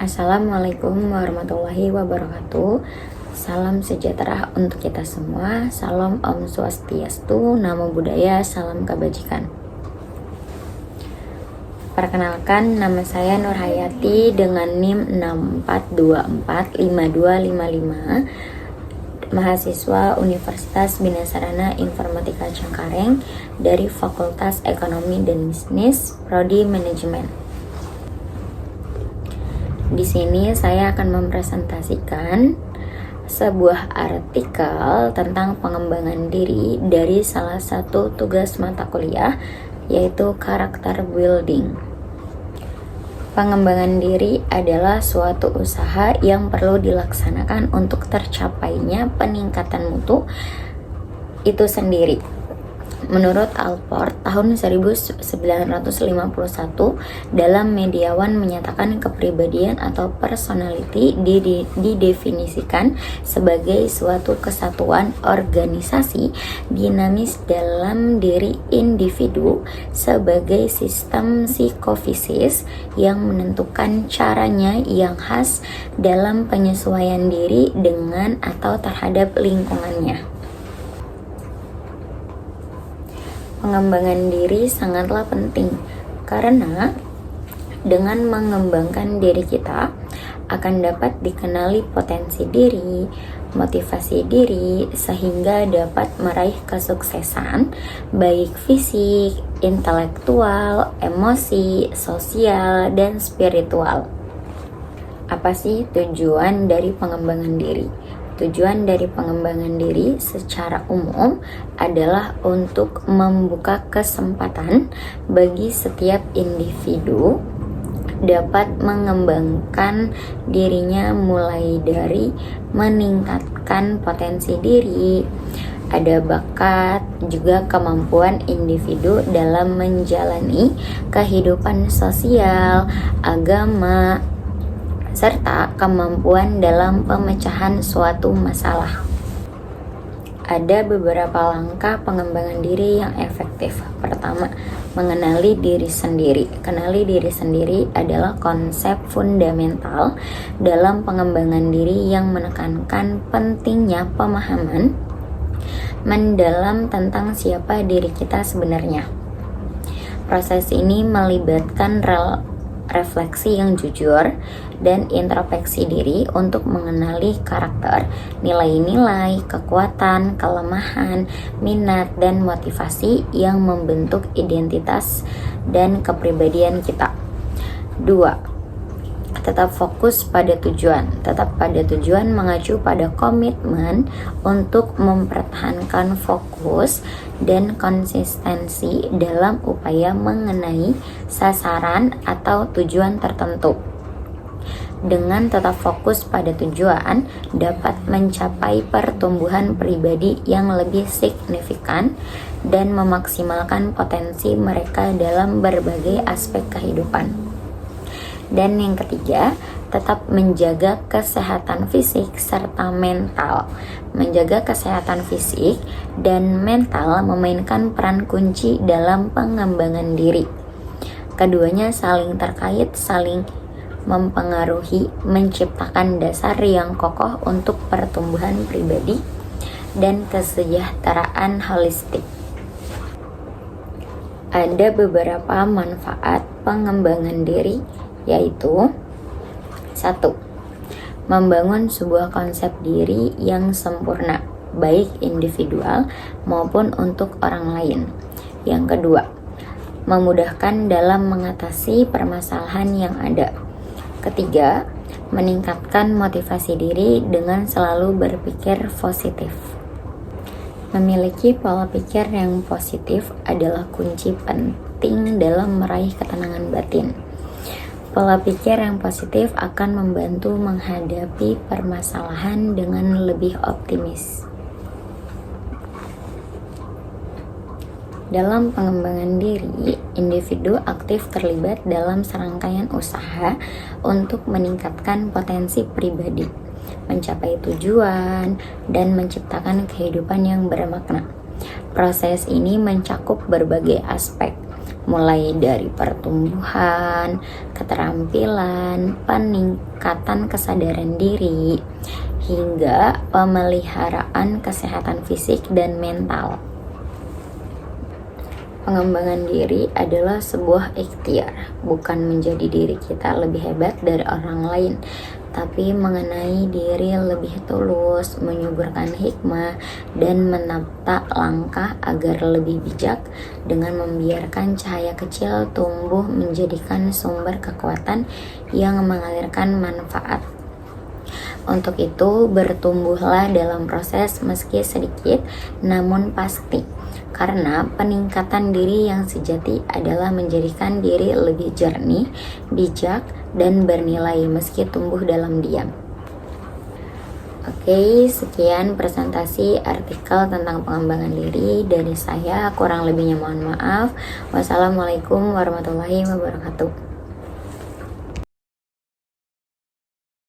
Assalamualaikum warahmatullahi wabarakatuh. Salam sejahtera untuk kita semua. Salam Om Swastiastu, Namo Buddhaya, salam kebajikan. Perkenalkan, nama saya Nur Hayati dengan NIM 64245255, mahasiswa Universitas Bina Sarana Informatika Cengkareng dari Fakultas Ekonomi dan Bisnis, Prodi Manajemen. Di sini saya akan mempresentasikan sebuah artikel tentang pengembangan diri dari salah satu tugas mata kuliah, yaitu karakter building. Pengembangan diri adalah suatu usaha yang perlu dilaksanakan untuk tercapainya peningkatan mutu itu sendiri. Menurut Allport, tahun 1951, dalam Mediawan menyatakan kepribadian atau personality didefinisikan sebagai suatu kesatuan organisasi dinamis dalam diri individu sebagai sistem psikofisis yang menentukan caranya yang khas dalam penyesuaian diri dengan atau terhadap lingkungannya. Pengembangan diri sangatlah penting karena dengan mengembangkan diri kita akan dapat dikenali potensi diri, motivasi diri, sehingga dapat meraih kesuksesan baik fisik, intelektual, emosi, sosial, dan spiritual. Apa sih tujuan dari pengembangan diri? Tujuan dari pengembangan diri secara umum adalah untuk membuka kesempatan bagi setiap individu dapat mengembangkan dirinya, mulai dari meningkatkan potensi diri, ada bakat, juga kemampuan individu dalam menjalani kehidupan sosial, agama, serta kemampuan dalam pemecahan suatu masalah. Ada beberapa langkah pengembangan diri yang efektif. Pertama, mengenali diri sendiri. Kenali diri sendiri adalah konsep fundamental dalam pengembangan diri yang menekankan pentingnya pemahaman mendalam tentang siapa diri kita sebenarnya. Proses ini melibatkan refleksi yang jujur dan introspeksi diri untuk mengenali karakter, nilai-nilai, kekuatan, kelemahan, minat, dan motivasi yang membentuk identitas dan kepribadian kita. 2. Tetap fokus pada tujuan. Tetap pada tujuan mengacu pada komitmen untuk mempertahankan fokus dan konsistensi dalam upaya mengenai sasaran atau tujuan tertentu. Dengan tetap fokus pada tujuan, dapat mencapai pertumbuhan pribadi yang lebih signifikan dan memaksimalkan potensi mereka dalam berbagai aspek kehidupan. Dan yang ketiga, tetap menjaga kesehatan fisik serta mental. Menjaga kesehatan fisik dan mental memainkan peran kunci dalam pengembangan diri. Keduanya saling terkait, saling mempengaruhi, menciptakan dasar yang kokoh untuk pertumbuhan pribadi dan kesejahteraan holistik. Ada beberapa manfaat pengembangan diri, yaitu 1. Membangun sebuah konsep diri yang sempurna, baik individual maupun untuk orang lain. Yang kedua, memudahkan dalam mengatasi permasalahan yang ada. Ketiga, meningkatkan motivasi diri dengan selalu berpikir positif. Memiliki pola pikir yang positif adalah kunci penting dalam meraih ketenangan batin. Pola pikir yang positif akan membantu menghadapi permasalahan dengan lebih optimis. Dalam pengembangan diri, individu aktif terlibat dalam serangkaian usaha untuk meningkatkan potensi pribadi, mencapai tujuan, dan menciptakan kehidupan yang bermakna. Proses ini mencakup berbagai aspek, mulai dari pertumbuhan, keterampilan, peningkatan kesadaran diri, hingga pemeliharaan kesehatan fisik dan mental. Pengembangan diri adalah sebuah ikhtiar, bukan menjadi diri kita lebih hebat dari orang lain, tapi mengenai diri lebih tulus, menyuburkan hikmah, dan menata langkah agar lebih bijak dengan membiarkan cahaya kecil tumbuh menjadikan sumber kekuatan yang mengalirkan manfaat. Untuk itu, bertumbuhlah dalam proses meski sedikit, namun pasti. Karena peningkatan diri yang sejati adalah menjadikan diri lebih jernih, bijak, dan bernilai meski tumbuh dalam diam. Oke, sekian presentasi artikel tentang pengembangan diri dari saya. Kurang lebihnya mohon maaf. Wassalamualaikum warahmatullahi wabarakatuh.